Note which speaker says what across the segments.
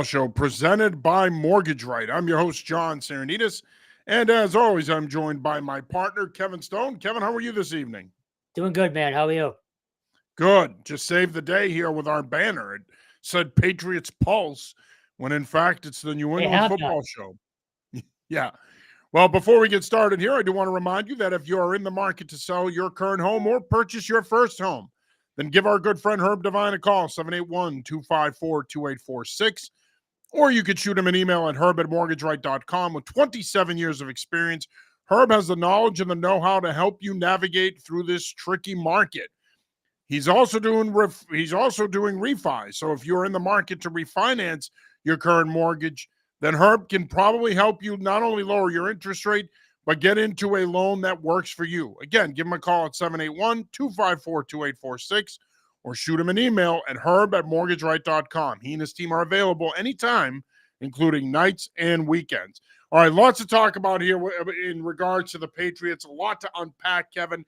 Speaker 1: Show presented by Mortgage Right. I'm your host, John Serenitas. And as always, I'm joined by my partner, Kevin Stone. Kevin, how are you this evening?
Speaker 2: Doing good, man. How are you?
Speaker 1: Good. Just saved the day here with our banner. It said Patriots Pulse, when in fact it's the New
Speaker 2: Hey,
Speaker 1: England
Speaker 2: half that.
Speaker 1: Football Show. Yeah. Well, before we get started here, I do want to remind you that if you are in the market to sell your current home or purchase your first home, then give our good friend Herb Devine a call, 781-254-2846. Or you could shoot him an email at herb@mortgageright.com. With 27 years of experience, Herb has the knowledge and the know-how to help you navigate through this tricky market. He's also doing refi. So if you're in the market to refinance your current mortgage, then Herb can probably help you not only lower your interest rate, but get into a loan that works for you. Again, give him a call at 781-254-2846 or shoot him an email at herb@mortgageright.com. He and his team are available anytime, including nights and weekends. All right, lots to talk about here in regards to the Patriots. A lot to unpack, Kevin.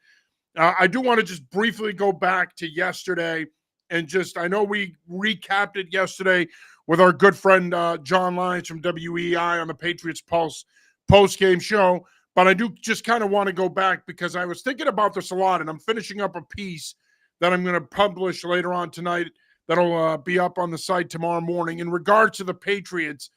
Speaker 1: I do want to just briefly go back to yesterday and I know we recapped it yesterday with our good friend John Lyons from WEI on the Patriots Pulse post-game show, but I do just kind of want to go back because I was thinking about this a lot, and I'm finishing up a piece that I'm going to publish later on tonight that'll be up on the site tomorrow morning in regards to the Patriots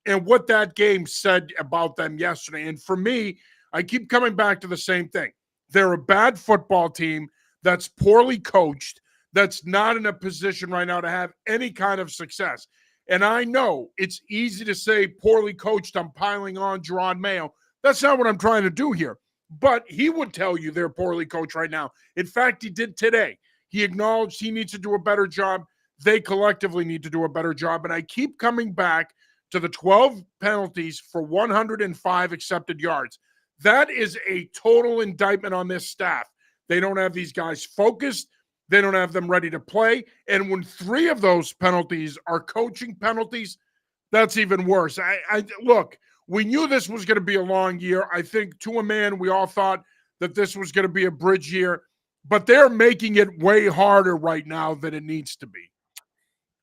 Speaker 1: and what that game said about them yesterday. And for me, I keep coming back to the same thing. They're a bad football team that's poorly coached, that's not in a position right now to have any kind of success. And I know it's easy to say poorly coached, I'm piling on Gerard Mayo. That's not what I'm trying to do here. But he would tell you they're poorly coached right now. In fact, he did today. He acknowledged he needs to do a better job. They collectively need to do a better job. And I keep coming back to the 12 penalties for 105 accepted yards. That is a total indictment on this staff. They don't have these guys focused. They don't have them ready to play. And when 3 of those penalties are coaching penalties, that's even worse. Look, we knew this was going to be a long year. I think to a man, we all thought that this was going to be a bridge year, but they're making it way harder right now than it needs to be.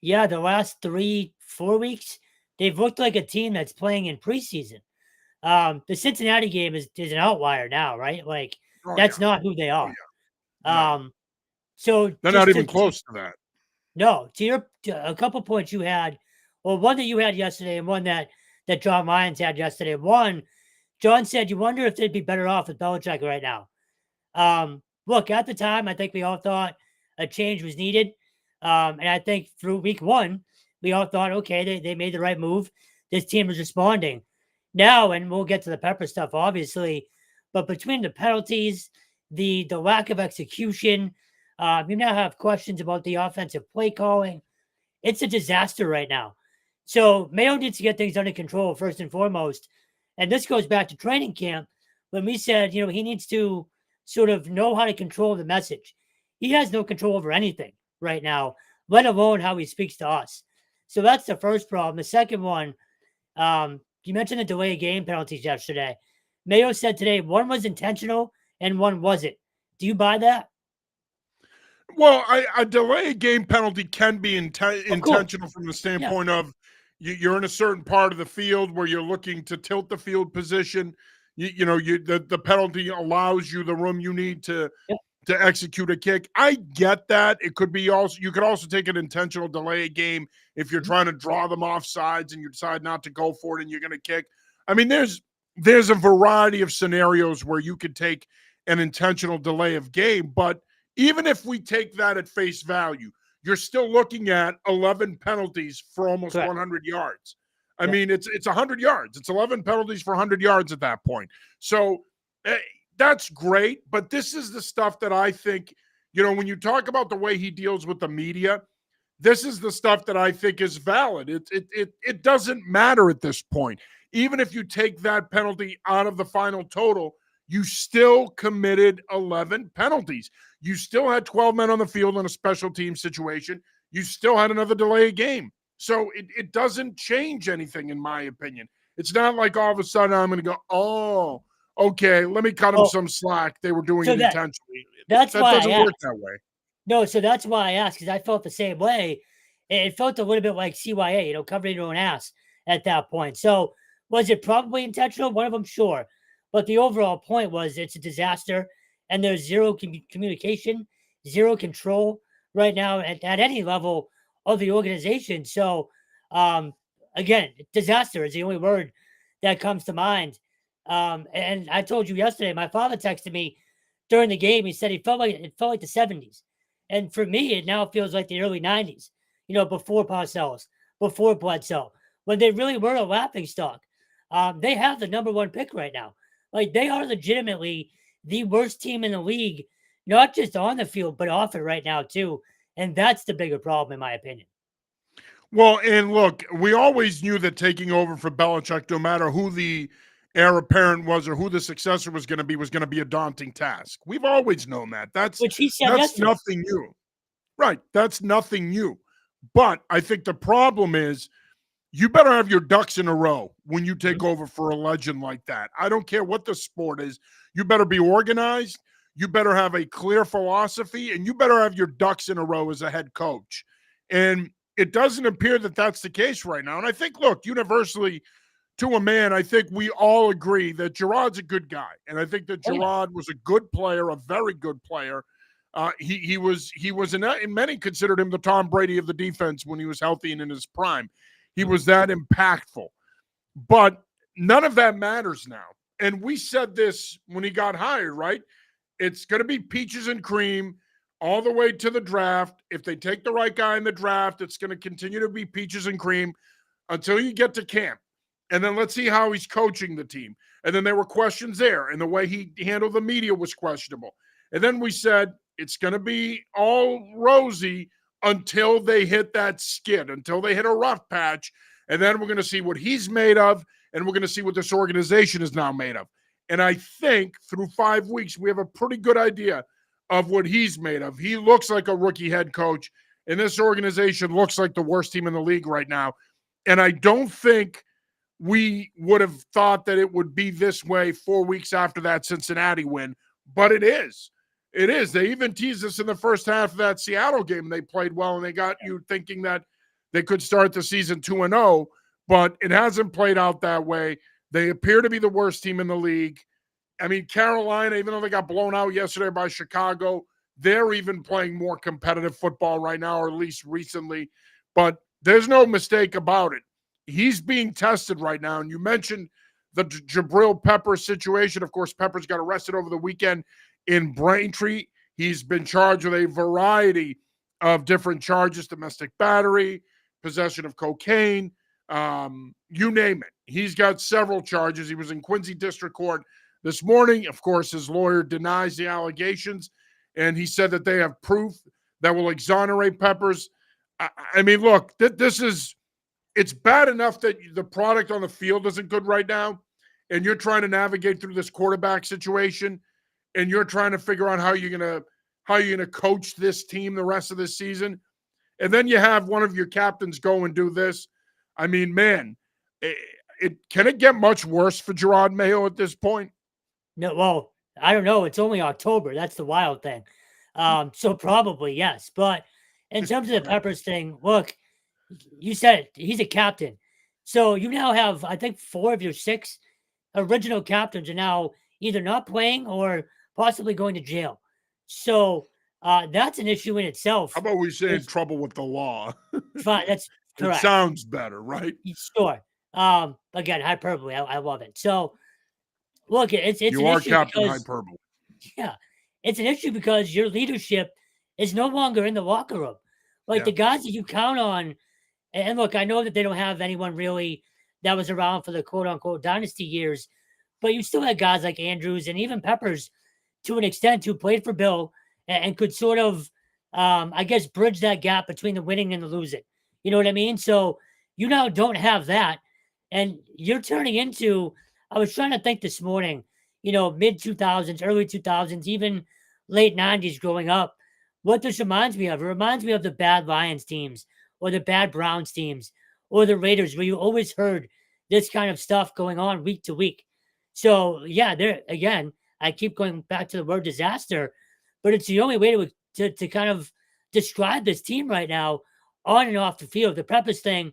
Speaker 2: Yeah, the last 3-4 weeks, they've looked like a team that's playing in preseason. The Cincinnati game is an outlier now, right? Like that's not who they are.
Speaker 1: No.
Speaker 2: So
Speaker 1: they're not even close to that.
Speaker 2: No, to a couple points you had, well, one that you had yesterday and one that John Lyons had yesterday. One, John said, you wonder if they'd be better off with Belichick right now. Look, at the time, I think we all thought a change was needed. And I think through week 1, we all thought, okay, they made the right move. This team is responding. Now, and we'll get to the Pepper stuff, obviously, but between the penalties, the lack of execution, you now have questions about the offensive play calling. It's a disaster right now. So Mayo needs to get things under control first and foremost. And this goes back to training camp when we said, he needs to sort of know how to control the message. He has no control over anything right now, let alone how he speaks to us. So that's the first problem. The second one, you mentioned the delay game penalties yesterday. Mayo said today one was intentional and one wasn't. Do you buy that?
Speaker 1: Well, a delay game penalty can be intentional from the standpoint of you're in a certain part of the field where you're looking to tilt the field position. The penalty allows you the room you need to execute a kick. I get that. It could be you could also take an intentional delay game if you're trying to draw them off sides and you decide not to go for it and you're going to kick. I mean, there's a variety of scenarios where you could take an intentional delay of game, but even if we take that at face value, you're still looking at 11 penalties for almost 100 yards. I mean, it's 100 yards. It's 11 penalties for 100 yards at that point. So that's great, but this is the stuff that I think, when you talk about the way he deals with the media, this is the stuff that I think is valid. It doesn't matter at this point. Even if you take that penalty out of the final total, you still committed 11 penalties. You still had 12 men on the field in a special team situation. You still had another delay game. So it doesn't change anything, in my opinion. It's not like all of a sudden I'm going to go, oh, okay, let me cut them some slack. They were doing it intentionally.
Speaker 2: That
Speaker 1: doesn't work that way.
Speaker 2: No, so that's why I asked, because I felt the same way. It felt a little bit like CYA, covering your own ass at that point. So was it probably intentional? One of them, sure. But the overall point was it's a disaster, and there's zero communication, zero control right now at any level of the organization. So, again, disaster is the only word that comes to mind. And I told you yesterday, my father texted me during the game. He said it felt like the 70s. And for me, it now feels like the early 90s, before Parcells, before Bledsoe, when they really were a laughing stock. They have the number one pick right now. Like, they are legitimately the worst team in the league, not just on the field, but off it right now, too. And that's the bigger problem, in my opinion.
Speaker 1: Well, and look, we always knew that taking over for Belichick, no matter who the heir apparent was or who the successor was going to be a daunting task. We've always known that.
Speaker 2: Which he said
Speaker 1: That's
Speaker 2: yesterday.
Speaker 1: nothing new. Right. That's nothing new. But I think the problem is you better have your ducks in a row when you take over for a legend like that. I don't care what the sport is. You better be organized. You better have a clear philosophy, and you better have your ducks in a row as a head coach. And it doesn't appear that that's the case right now. And I think, look, universally, to a man, I think we all agree that Gerard's a good guy. And I think that Gerard was a good player, a very good player. He was in many considered him the Tom Brady of the defense when he was healthy and in his prime. He was that impactful. But none of that matters now. And we said this when he got hired, right? It's going to be peaches and cream all the way to the draft. If they take the right guy in the draft, it's going to continue to be peaches and cream until you get to camp. And then let's see how he's coaching the team. And then there were questions there, and the way he handled the media was questionable. And then we said it's going to be all rosy until they hit that skid, until they hit a rough patch. And then we're going to see what he's made of, and we're going to see what this organization is now made of. And I think through 5 weeks, we have a pretty good idea of what he's made of. He looks like a rookie head coach, and this organization looks like the worst team in the league right now. And I don't think we would have thought that it would be this way 4 weeks after that Cincinnati win, but it is. It is. They even teased us in the first half of that Seattle game. They played well, and they got you thinking that they could start the season 2-0, but it hasn't played out that way. They appear to be the worst team in the league. I mean, Carolina, even though they got blown out yesterday by Chicago, they're even playing more competitive football right now, or at least recently. But there's no mistake about it. He's being tested right now. And you mentioned the Jabrill Peppers situation. Of course, Peppers got arrested over the weekend in Braintree. He's been charged with a variety of different charges: domestic battery, possession of cocaine, you name it. He's got several charges. He was in Quincy District Court this morning. Of course, his lawyer denies the allegations, and he said that they have proof that will exonerate Peppers. I mean, look, it's bad enough that the product on the field isn't good right now, and you're trying to navigate through this quarterback situation, and you're trying to figure out how you're gonna coach this team the rest of this season. And then you have one of your captains go and do this. I mean, man, can it get much worse for Gerard Mayo at this point?
Speaker 2: No, well, I don't know. It's only October. That's the wild thing. So probably yes. But in terms of the Peppers thing, look, you said it. He's a captain. So you now have, I think, 4 of your 6 original captains are now either not playing or possibly going to jail. So that's an issue in itself.
Speaker 1: How about we say in trouble with the law?
Speaker 2: Fine, that's correct.
Speaker 1: It sounds better, right?
Speaker 2: Sure. Again, hyperbole. I love it. So look, it's
Speaker 1: you
Speaker 2: an
Speaker 1: are
Speaker 2: issue
Speaker 1: Captain
Speaker 2: because,
Speaker 1: Hyperbole.
Speaker 2: Yeah, it's an issue because your leadership is no longer in the locker room. Like the guys that you count on, and look, I know that they don't have anyone really that was around for the quote unquote dynasty years, but you still had guys like Andrews and even Peppers to an extent who played for Bill and could sort of, I guess, bridge that gap between the winning and the losing. You know what I mean? So you now don't have that. And you're turning into, I was trying to think this morning, mid 2000s, early 2000s, even late 90s growing up, what this reminds me of. It reminds me of the bad Lions teams or the bad Browns teams or the Raiders, where you always heard this kind of stuff going on week to week. So, yeah, there again, I keep going back to the word disaster, but it's the only way to kind of describe this team right now on and off the field. The Peppers thing,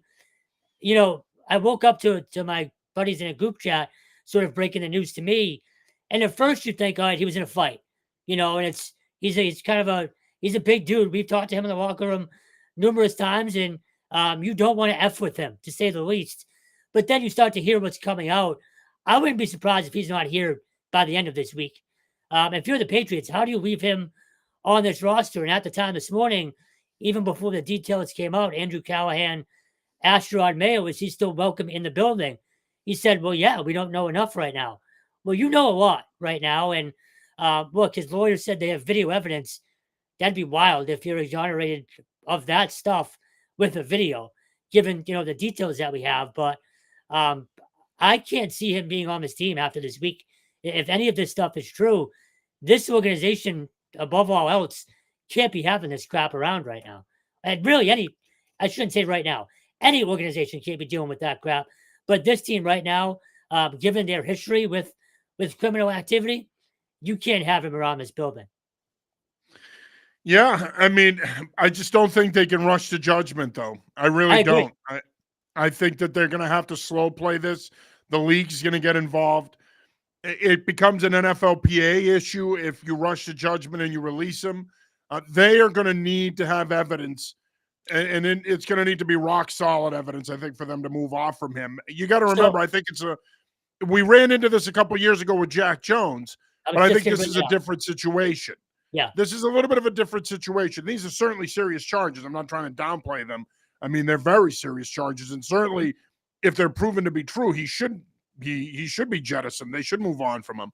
Speaker 2: I woke up to my buddies in a group chat, sort of breaking the news to me. And at first you think, all right, he was in a fight, and he's kind of he's a big dude. We've talked to him in the locker room numerous times, and you don't want to F with him, to say the least. But then you start to hear what's coming out. I wouldn't be surprised if he's not here by the end of this week. If you're the Patriots, how do you leave him on this roster? And at the time this morning, even before the details came out, Andrew Callahan asked Rod Mayo, is he still welcome in the building? He said, well, yeah, we don't know enough right now. Well, you know a lot right now. And look, his lawyers said they have video evidence. That'd be wild if you're exonerated of that stuff with a video, given, the details that we have. But I can't see him being on this team after this week. If any of this stuff is true, this organization, above all else, can't be having this crap around right now. And really, I shouldn't say right now, any organization can't be dealing with that crap. But this team right now, given their history with criminal activity, you can't have him around this building.
Speaker 1: Yeah, I mean, I just don't think they can rush to judgment, though. I really don't. I think that they're going to have to slow play this. The league's going to get involved. It becomes an NFLPA issue if you rush to judgment and you release him. They are going to need to have evidence, and it's going to need to be rock solid evidence, I think, for them to move off from him. You got to remember, I think we ran into this a couple of years ago with Jack Jones, but I think this is a different situation.
Speaker 2: Yeah.
Speaker 1: This is a little bit of a different situation. These are certainly serious charges. I'm not trying to downplay them. I mean, they're very serious charges, and certainly if they're proven to be true, he should be jettisoned. They should move on from him.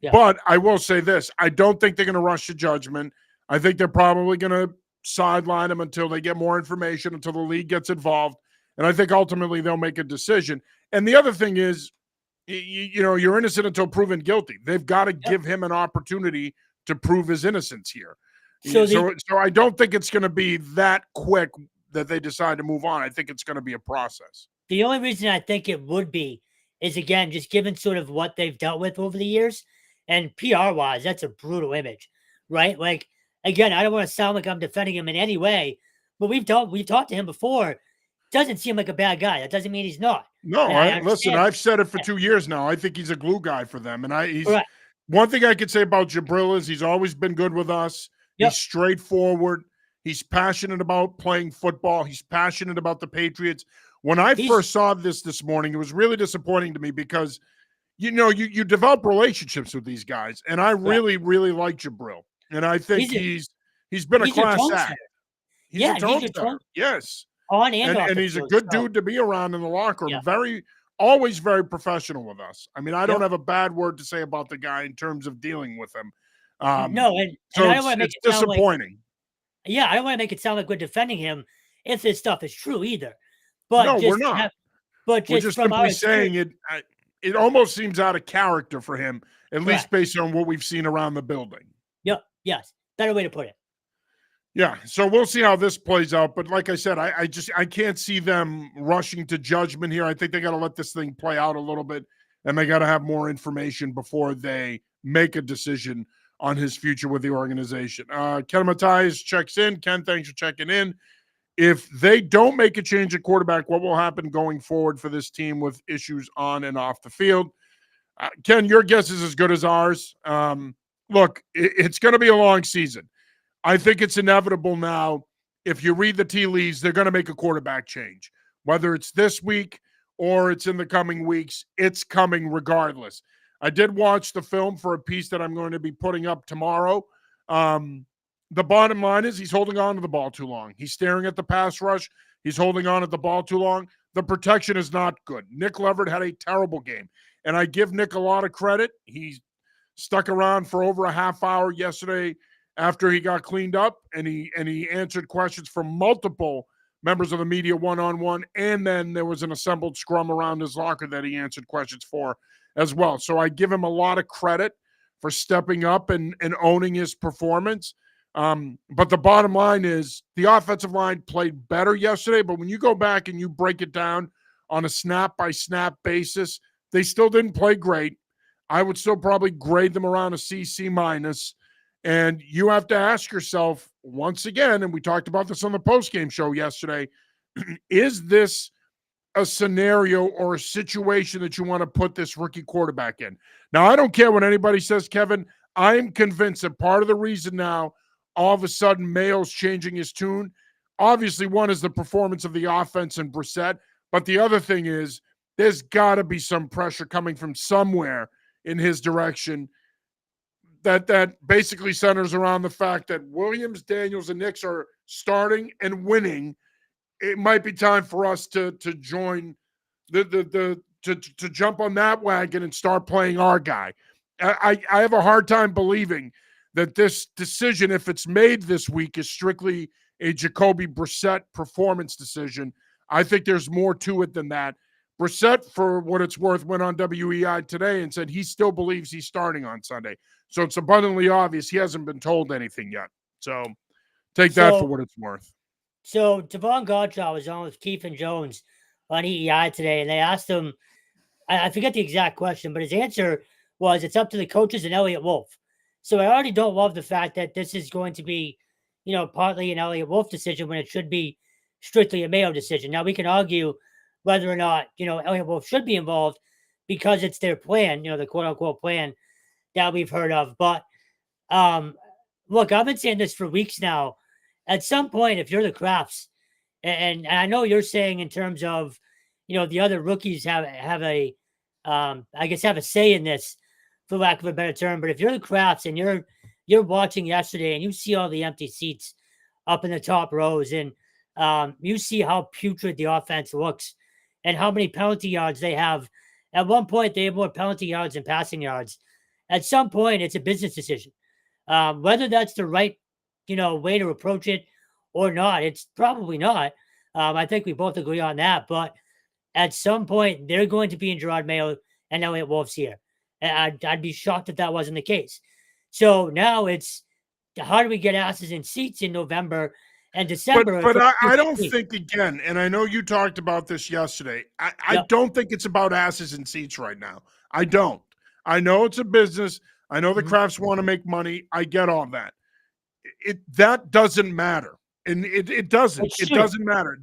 Speaker 1: Yeah. But I will say this. I don't think they're going to rush to judgment. I think they're probably going to sideline him until they get more information, until the league gets involved. And I think ultimately they'll make a decision. And the other thing is, you're innocent until proven guilty. They've got to give him an opportunity to prove his innocence here. So I don't think it's going to be that quick that they decide to move on. I think it's going to be a process.
Speaker 2: The only reason I think it would be is, again, just given sort of what they've dealt with over the years, and PR-wise, that's a brutal image, right? Like, again, I don't want to sound like I'm defending him in any way, but we've talked to him before. Doesn't seem like a bad guy. That doesn't mean he's not.
Speaker 1: No, listen, I've said it for 2 years now. I think he's a glue guy for them. And one thing I could say about Jabrill is he's always been good with us. Yep. He's straightforward. He's passionate about playing football. He's passionate about the Patriots. When I first saw this morning, it was really disappointing to me because, you develop relationships with these guys. And I really, really like Jabrill. And I think he's been a class act. He's a tone setter. Yes.
Speaker 2: On and off.
Speaker 1: And he's a good dude to be around in the locker room. Yeah. Always very professional with us. I mean, I don't have a bad word to say about the guy in terms of dealing with him.
Speaker 2: No, and I don't want to make it
Speaker 1: disappointing.
Speaker 2: I don't want to make it sound like we're defending him if this stuff is true either. But
Speaker 1: no, we're not. We're just simply saying it. It almost seems out of character for him, at least based on what we've seen around the building.
Speaker 2: Yep. Yes. Better way to put it.
Speaker 1: Yeah. So we'll see how this plays out. But like I said, I can't see them rushing to judgment here. I think they got to let this thing play out a little bit, and they got to have more information before they make a decision on his future with the organization. Ken Mathias checks in. Ken, thanks for checking in. If they don't make a change at quarterback, what will happen going forward for this team with issues on and off the field? Ken, your guess is as good as ours. Look, it's going to be a long season. I think it's inevitable now. If you read the tea leaves, they're going to make a quarterback change. Whether it's this week or it's in the coming weeks, it's coming regardless. I did watch the film for a piece that I'm going to be putting up tomorrow. The bottom line is he's holding on to the ball too long. He's staring at the pass rush. He's holding on at the ball too long. The protection is not good. Nick Leverett had a terrible game, and I give Nick a lot of credit. He stuck around for over a half hour yesterday after he got cleaned up, and he answered questions from multiple members of the media one-on-one, and then there was an assembled scrum around his locker that he answered questions for as well. So I give him a lot of credit for stepping up and owning his performance. But the bottom line is the offensive line played better yesterday, but when you go back and you break it down on a snap-by-snap basis, they still didn't play great. I would still probably grade them around a C minus. And you have to ask yourself once again, and we talked about this on the postgame show yesterday, is this a scenario or a situation that you want to put this rookie quarterback in? Now, I don't care what anybody says, Kevin. I'm convinced that part of the reason now all of a sudden Mayo's changing his tune, obviously one is the performance of the offense and Brissett, but the other thing is there's got to be some pressure coming from somewhere in his direction that basically centers around the fact that Williams, Daniels, and Nix are starting and winning. It might be time for us to join to jump on that wagon and start playing our guy. I have a hard time believing that this decision, if it's made this week, is strictly a Jacoby Brissett performance decision. I think there's more to it than that. Brissett, for what it's worth, went on WEI today and said he still believes he's starting on Sunday. So it's abundantly obvious he hasn't been told anything yet. So take that for what it's worth.
Speaker 2: So Devon Gottschall was on with Keith and Jones on EEI today, and they asked him, I forget the exact question, but his answer was it's up to the coaches and Elliott Wolf. So I already don't love the fact that this is going to be, partly an Elliott Wolf decision when it should be strictly a Mayo decision. Now, we can argue whether or not, Elliott Wolf should be involved because it's their plan, the quote-unquote plan that we've heard of. But, look, I've been saying this for weeks now. At some point, if you're the Crafts, and I know you're saying in terms of, the other rookies have a say in this, for lack of a better term. But if you're the Crafts and you're watching yesterday and you see all the empty seats up in the top rows and you see how putrid the offense looks and how many penalty yards they have. At one point, they have more penalty yards than passing yards. At some point, it's a business decision. Whether that's the right way to approach it or not, it's probably not. I think we both agree on that. But at some point, they're going to be in Gerard Mayo and Elliott Wolf's here. And I'd be shocked if that wasn't the case. So now it's how do we get asses in seats in November and December?
Speaker 1: But I don't think, again, and I know you talked about this yesterday, I don't think it's about asses in seats right now. I don't. I know it's a business. I know the Crafts want to make money. I get all that. That doesn't matter. And it doesn't. It doesn't matter.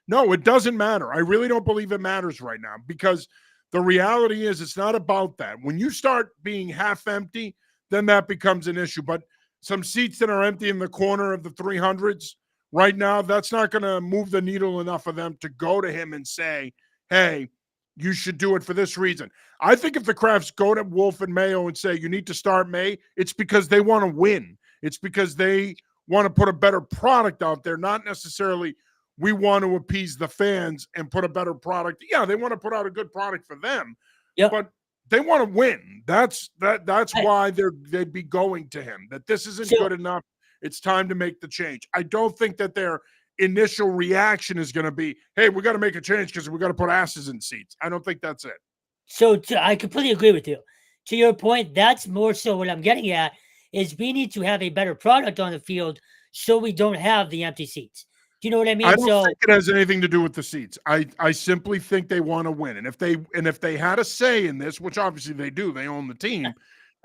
Speaker 1: No, it doesn't matter. I really don't believe it matters right now because the reality is it's not about that. When you start being half empty, then that becomes an issue. But some seats that are empty in the corner of the 300s right now, that's not going to move the needle enough for them to go to him and say, hey, you should do it for this reason. I think if the Crafts go to Wolf and Mayo and say, you need to start May, it's because they want to win. It's because they want to put a better product out there, not necessarily we want to appease the fans and put a better product. Yeah, they want to put out a good product for them, but they want to win. That's why they'd be going to him, that this isn't good enough. It's time to make the change. I don't think that their initial reaction is going to be, hey, we got to make a change because we got to put asses in seats. I don't think that's it.
Speaker 2: So I completely agree with you. To your point, that's more so what I'm getting at is we need to have a better product on the field so we don't have the empty seats. Do you know what I mean?
Speaker 1: I don't think it has anything to do with the seats. I simply think they want to win. And if they had a say in this, which obviously they do, they own the team.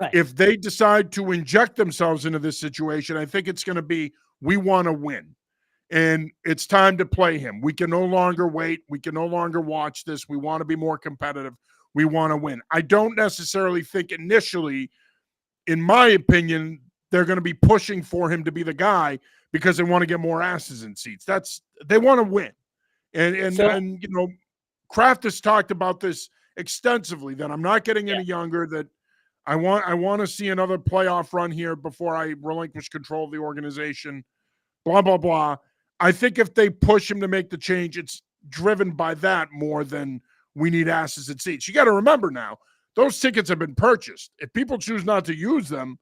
Speaker 1: Right. If they decide to inject themselves into this situation, I think it's going to be, we want to win. And it's time to play him. We can no longer wait. We can no longer watch this. We want to be more competitive. We want to win. I don't necessarily think initially, in my opinion, they're going to be pushing for him to be the guy because they want to get more asses in seats. They want to win. And Kraft has talked about this extensively, that I'm not getting any younger, that I want to see another playoff run here before I relinquish control of the organization, blah, blah, blah. I think if they push him to make the change, it's driven by that more than we need asses in seats. You got to remember now, those tickets have been purchased. If people choose not to use them,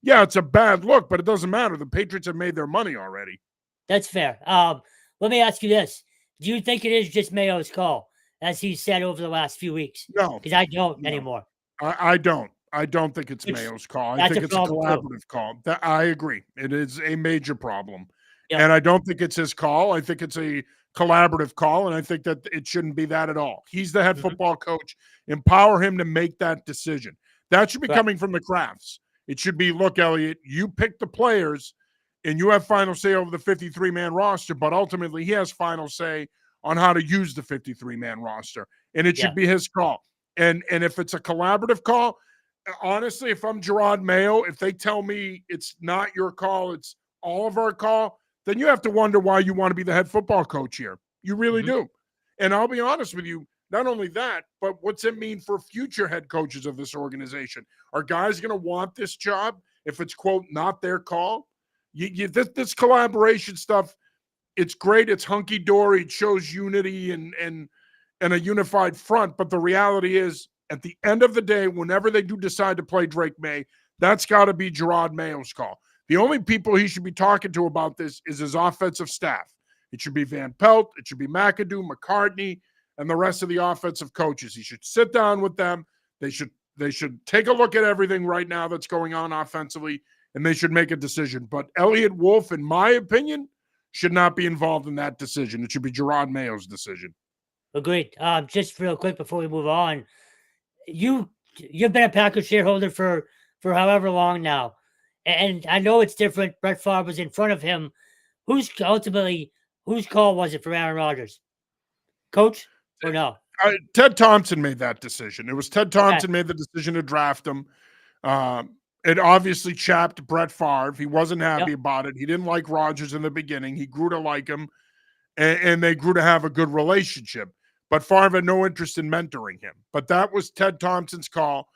Speaker 1: yeah, it's a bad look, but it doesn't matter. The Patriots have made their money already.
Speaker 2: That's fair. Let me ask you this. Do you think it is just Mayo's call, as he said over the last few weeks?
Speaker 1: No.
Speaker 2: Because I don't anymore.
Speaker 1: I don't. I don't think it's Mayo's call. I think it's a collaborative call. I agree. It is a major problem. Yep. And I don't think it's his call. I think it's a collaborative call, and I think that it shouldn't be that at all. He's the head football coach. Empower him to make that decision. That should be coming from the Crafts. It should be, look, Elliot, you pick the players and you have final say over the 53-man roster, but ultimately he has final say on how to use the 53-man roster. And it should be his call. And if it's a collaborative call, honestly, if I'm Gerard Mayo, if they tell me it's not your call, it's all of our call, then you have to wonder why you want to be the head football coach here. You really do. And I'll be honest with you, not only that, but what's it mean for future head coaches of this organization? Are guys going to want this job if it's, quote, not their call? This collaboration stuff, it's great. It's hunky-dory. It shows unity and a unified front. But the reality is, at the end of the day, whenever they do decide to play Drake May, that's got to be Gerard Mayo's call. The only people he should be talking to about this is his offensive staff. It should be Van Pelt. It should be McAdoo, McCartney, and the rest of the offensive coaches. He should sit down with them. They should take a look at everything right now that's going on offensively, and they should make a decision. But Elliot Wolf, in my opinion, should not be involved in that decision. It should be Gerard Mayo's decision.
Speaker 2: Agreed. Just real quick before we move on, you've been a Packers shareholder for however long now, and I know it's different. Brett Favre was in front of him. Whose call was it for Aaron Rodgers? Coach or no?
Speaker 1: Ted Thompson made that decision. It was Ted Thompson made the decision to draft him. It obviously chapped Brett Favre. He wasn't happy about it. He didn't like Rodgers in the beginning. He grew to like him, and they grew to have a good relationship. But Favre had no interest in mentoring him. But that was Ted Thompson's call.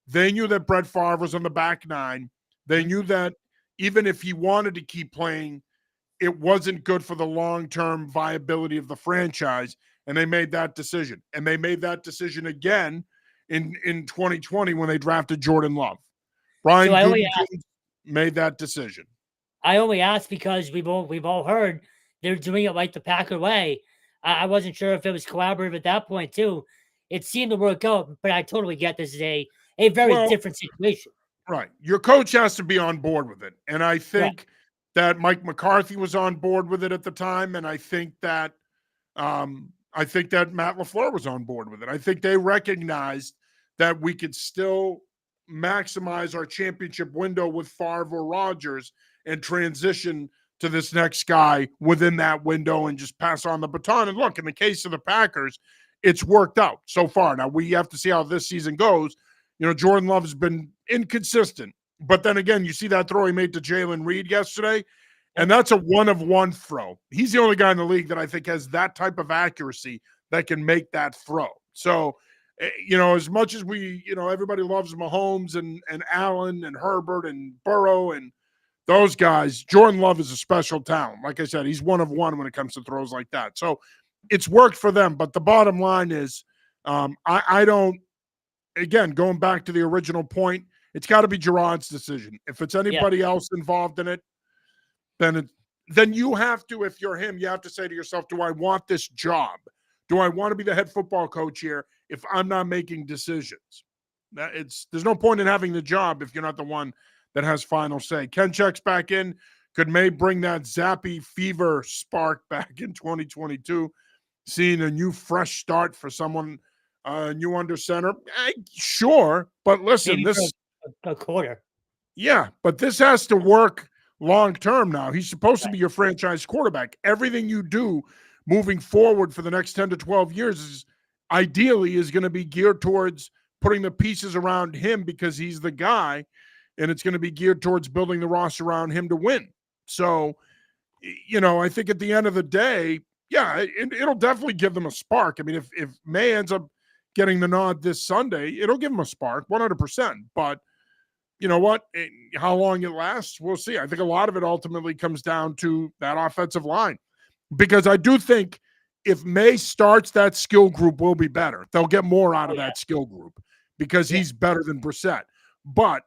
Speaker 1: They knew that Brett Favre was on the back nine. They knew that even if he wanted to keep playing, it wasn't good for the long-term viability of the franchise, and they made that decision. And they made that decision again in 2020 when they drafted Jordan Love. Brian Gutekunst made that decision.
Speaker 2: I only asked because we've all heard they're doing it like the Packer way. I wasn't sure if it was collaborative at that point too. It seemed to work out, but I totally get this is a very different situation.
Speaker 1: Right. Your coach has to be on board with it. And I think that Mike McCarthy was on board with it at the time. And I think that Matt LaFleur was on board with it. I think they recognized that we could still maximize our championship window with Favre or Rodgers and transition to this next guy within that window and just pass on the baton. And look, in the case of the Packers, it's worked out so far. Now, we have to see how this season goes. You know, Jordan Love has been inconsistent. But then again, you see that throw he made to Jalen Reed yesterday, and that's a one-of-one throw. He's the only guy in the league that I think has that type of accuracy that can make that throw. So, you know, as much as everybody loves Mahomes and Allen and Herbert and Burrow and those guys, Jordan Love is a special talent. Like I said, he's one of one when it comes to throws like that. So it's worked for them. But the bottom line is I don't, again, going back to the original point, it's got to be Gerard's decision. If it's anybody else involved in it, then you have to, if you're him, you have to say to yourself, do I want this job? Do I want to be the head football coach here if I'm not making decisions? There's no point in having the job if you're not the one that has final say. Ken checks back in. Could May bring that zappy fever spark back in 2022? Seeing a new fresh start for someone new under center? Sure, but listen, this
Speaker 2: a quarter.
Speaker 1: Yeah, but this has to work long-term now. He's supposed to be your franchise quarterback. Everything you do moving forward for the next 10 to 12 years is going to be geared towards putting the pieces around him because he's the guy, and it's going to be geared towards building the roster around him to win. So, you know, I think at the end of the day, it'll definitely give them a spark. I mean, if May ends up getting the nod this Sunday, it'll give them a spark, 100%. But you know what? How long it lasts, we'll see. I think a lot of it ultimately comes down to that offensive line. Because I do think if May starts, that skill group will be better. They'll get more out of that skill group because he's better than Brissett. But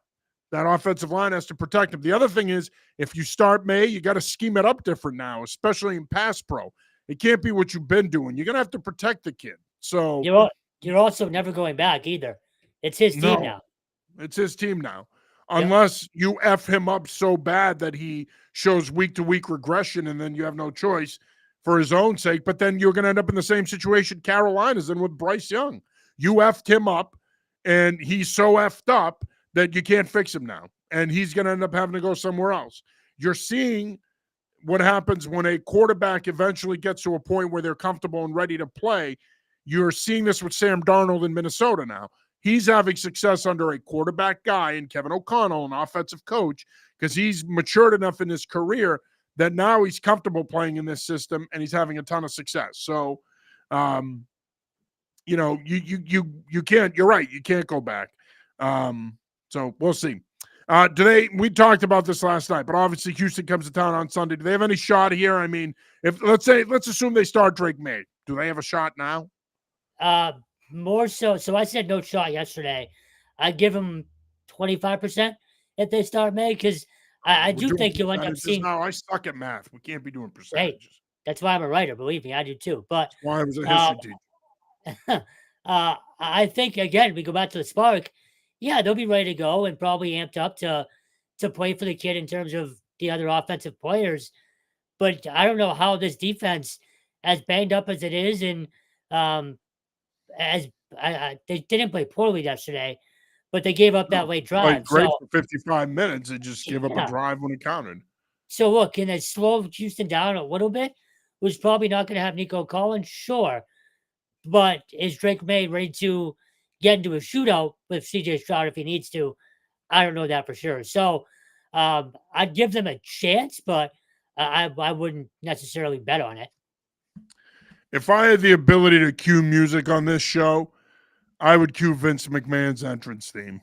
Speaker 1: that offensive line has to protect him. The other thing is, if you start May, you got to scheme it up different now, especially in pass pro. It can't be what you've been doing. You're going to have to protect the kid. So
Speaker 2: you're also never going back either. It's his team now.
Speaker 1: It's his team now. Unless you F him up so bad that he shows week-to-week regression and then you have no choice for his own sake. But then you're going to end up in the same situation Carolina's in with Bryce Young. You F'd him up, and he's so F'd up that you can't fix him now. and he's going to end up having to go somewhere else. You're seeing what happens when a quarterback eventually gets to a point where they're comfortable and ready to play. You're seeing this with Sam Darnold in Minnesota now. He's having success under a quarterback guy and Kevin O'Connell, an offensive coach, because he's matured enough in his career that now he's comfortable playing in this system and he's having a ton of success. So, you can't. You're right. You can't go back. So we'll see. Today we talked about this last night, but obviously Houston comes to town on Sunday. Do they have any shot here? I mean, if let's assume they start Drake May. Do they have a shot now?
Speaker 2: More so. So I said no shot yesterday. I'd give them 25% if they start May, because I do think you'll end up seeing.
Speaker 1: Now I suck at math. We can't be doing percentages.
Speaker 2: Hey, that's why I'm a writer. Believe me, I do too. But
Speaker 1: that's why I was a history
Speaker 2: teacher. I think again we go back to the spark. Yeah, they'll be ready to go and probably amped up to play for the kid in terms of the other offensive players. But I don't know how this defense, as banged up as it is, and they didn't play poorly yesterday, but they gave up that late drive.
Speaker 1: Great for 55 minutes. They just gave up a drive when it counted.
Speaker 2: So look, can they slow Houston down a little bit? Who's probably not going to have Nico Collins? Sure. But is Drake May ready to get into a shootout with CJ Stroud if he needs to? I don't know that for sure. So I'd give them a chance, but I wouldn't necessarily bet on it.
Speaker 1: If I had the ability to cue music on this show, I would cue Vince McMahon's entrance theme.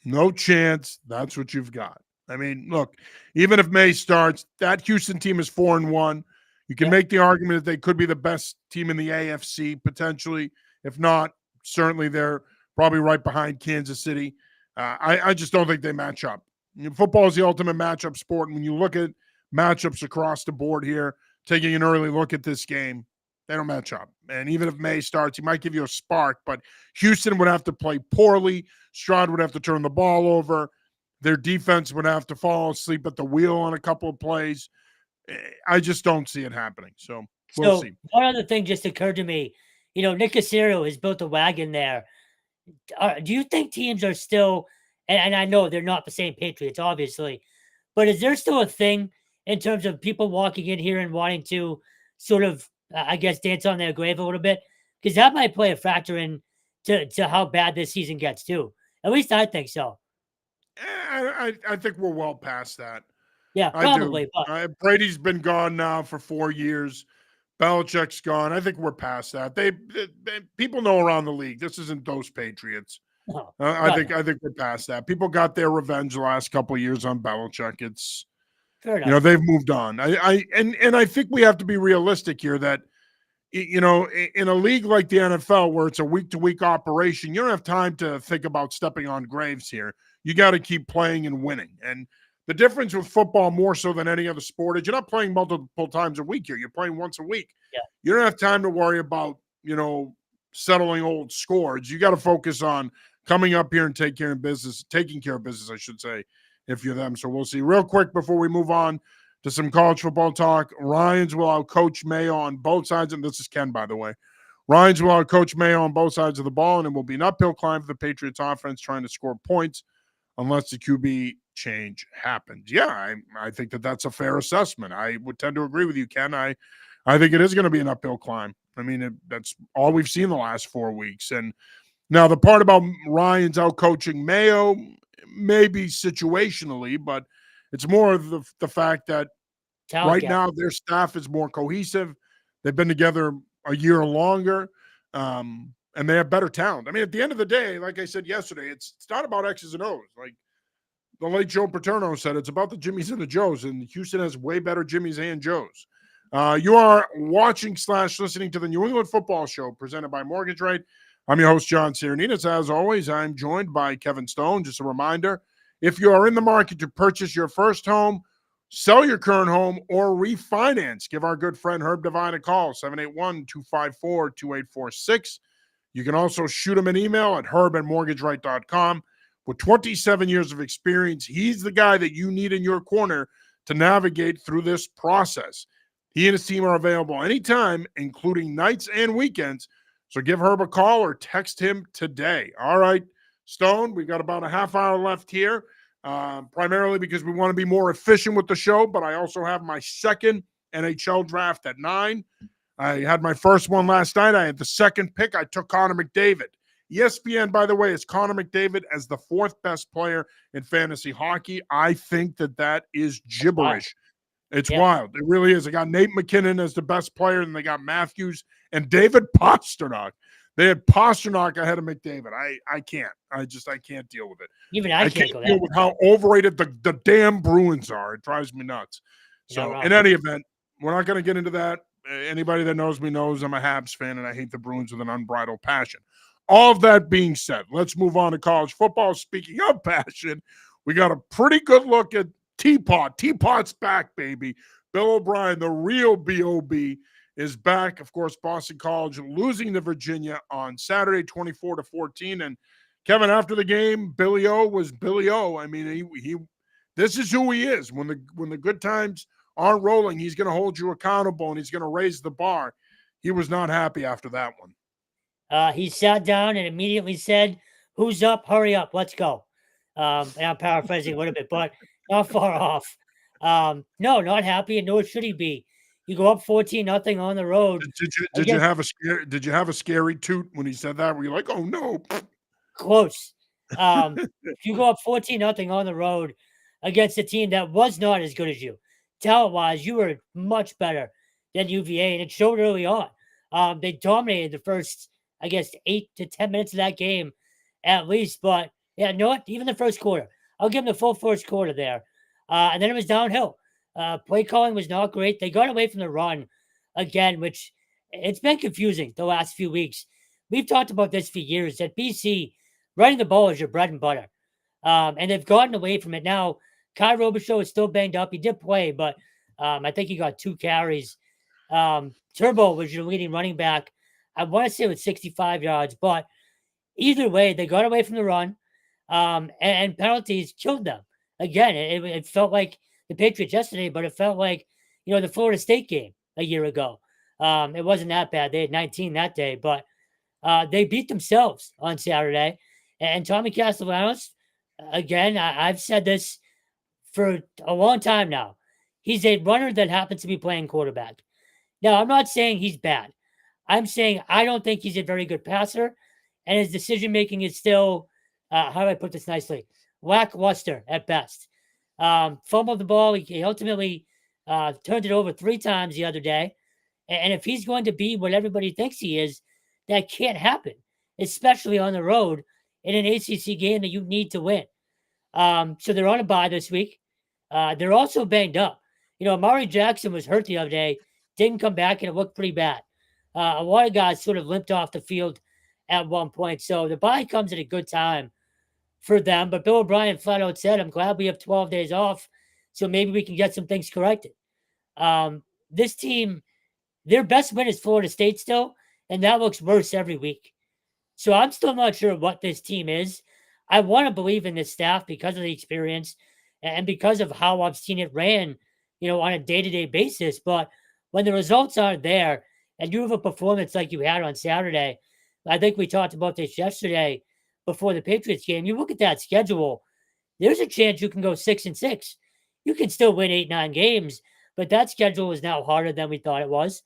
Speaker 1: No chance. That's what you've got. I mean, look, even if May starts, that Houston team is 4-1. You can make the argument that they could be the best team in the AFC, potentially. If not, certainly they're probably right behind Kansas City. I just don't think they match up. Football is the ultimate matchup sport. And when you look at matchups across the board here, taking an early look at this game, they don't match up. And even if May starts, he might give you a spark, but Houston would have to play poorly. Stroud would have to turn the ball over. Their defense would have to fall asleep at the wheel on a couple of plays. I just don't see it happening. So we'll see.
Speaker 2: One other thing just occurred to me. Nick Caserio has built a wagon there. Do you think teams are still, and I know they're not the same Patriots, obviously, but is there still a thing in terms of people walking in here and wanting to sort of, I guess, dance on their grave a little bit? Because that might play a factor in to how bad this season gets too. At least I think so.
Speaker 1: I think we're well past that.
Speaker 2: Yeah, probably.
Speaker 1: But Brady's been gone now for 4 years. Belichick's gone. I think we're past that. They people know around the league this isn't those Patriots. No, I think we're past that. People got their revenge the last couple of years on Belichick. It's fair enough. They've moved on. I think we have to be realistic here that in a league like the NFL where it's a week-to-week operation, you don't have time to think about stepping on graves here. You got to keep playing and winning. And the difference with football more so than any other sport is you're not playing multiple times a week here. You're playing once a week.
Speaker 2: Yeah.
Speaker 1: You don't have time to worry about, settling old scores. You got to focus on coming up here and taking care of business, I should say, if you're them. So we'll see. Real quick before we move on to some college football talk, Ryans will outcoach Mayo on both sides. And this is Ken, by the way. Ryans will outcoach Mayo on both sides of the ball, and it will be an uphill climb for the Patriots offense trying to score points unless the QB change happens. Yeah, I think that's a fair assessment. I would tend to agree with you, Ken. I think it is going to be an uphill climb. I mean, that's all we've seen the last 4 weeks. And now the part about Ryans out coaching Mayo, maybe situationally, but it's more of the fact that right now their staff is more cohesive. They've been together a year longer, and they have better talent. I mean, at the end of the day, like I said yesterday, it's not about X's and O's. Like the late Joe Paterno said, it's about the Jimmies and the Joes, and Houston has way better Jimmies and Joes. You are watching / listening to the New England Football Show presented by Mortgage Rate. I'm your host, John Sirenitas. As always, I'm joined by Kevin Stone. Just a reminder, if you are in the market to purchase your first home, sell your current home, or refinance, give our good friend Herb Devine a call, 781-254-2846. You can also shoot him an email at herb@mortgageright.com. With 27 years of experience, he's the guy that you need in your corner to navigate through this process. He and his team are available anytime, including nights and weekends. So give Herb a call or text him today. All right, Stone, we've got about a half hour left here. primarily because we want to be more efficient with the show. But I also have my second NHL draft at 9. I had my first one last night. I had the second pick. I took Connor McDavid. ESPN, by the way, is Connor McDavid as the 4th best player in fantasy hockey. I think that is gibberish. It's wild. It really is. They got Nate McKinnon as the best player, and they got Matthews and David Pastrnak. They had Pastrnak ahead of McDavid. I can't. I can't deal with it.
Speaker 2: Even I can't go
Speaker 1: deal with how overrated the damn Bruins are. It drives me nuts. So in any event, we're not going to get into that. Anybody that knows me knows I'm a Habs fan, and I hate the Bruins with an unbridled passion. All of that being said, let's move on to college football. Speaking of passion, we got a pretty good look at Teapot. Teapot's back, baby. Bill O'Brien, the real B.O.B., is back. Of course, Boston College losing to Virginia on Saturday, 24-14. And Kevin, after the game, Billy O was Billy O. I mean, he this is who he is. When the good times aren't rolling, he's going to hold you accountable and he's going to raise the bar. He was not happy after that one.
Speaker 2: He sat down and immediately said, "Who's up? Hurry up. Let's go." And I'm paraphrasing a little bit, but not far off. No, not happy, and nor should he be. You go up 14-0 on the road.
Speaker 1: Did you have a scary toot when he said that? Were you like, oh no?
Speaker 2: Close. If you go up 14-0 on the road against a team that was not as good as you, talent-wise, you were much better than UVA, and it showed early on. They dominated the first, 8 to 10 minutes of that game at least. But yeah, not even the first quarter. I'll give them the full first quarter there. And then it was downhill. Play calling was not great. They got away from the run again, which it's been confusing the last few weeks. We've talked about this for years, that BC, running the ball is your bread and butter. And they've gotten away from it. Now, Kai Robichaud is still banged up. He did play, but I think he got 2 carries. Turbo was your leading running back. I want to say it was 65 yards, but either way, they got away from the run, and penalties killed them. Again, it felt like the Patriots yesterday, but it felt like, the Florida State game a year ago. It wasn't that bad. They had 19 that day, but they beat themselves on Saturday. And Tommy Castellanos, again, I've said this for a long time now. He's a runner that happens to be playing quarterback. Now, I'm not saying he's bad. I'm saying I don't think he's a very good passer, and his decision-making is still, how do I put this nicely, lackluster at best. Fumbled the ball. He ultimately turned it over 3 times the other day. And if he's going to be what everybody thinks he is, that can't happen, especially on the road in an ACC game that you need to win. So they're on a bye this week. They're also banged up. Amari Jackson was hurt the other day, didn't come back, and it looked pretty bad. A lot of guys sort of limped off the field at one point. So the bye comes at a good time for them. But Bill O'Brien flat out said, I'm glad we have 12 days off, so maybe we can get some things corrected. This team, their best win is Florida State still, and that looks worse every week. So I'm still not sure what this team is. I want to believe in this staff because of the experience and because of how I've seen it ran, on a day-to-day basis. But when the results aren't there and you have a performance like you had on Saturday, I think we talked about this yesterday before the Patriots game. You look at that schedule, there's a chance you can go 6-6. You can still win 8-9 games, but that schedule is now harder than we thought it was.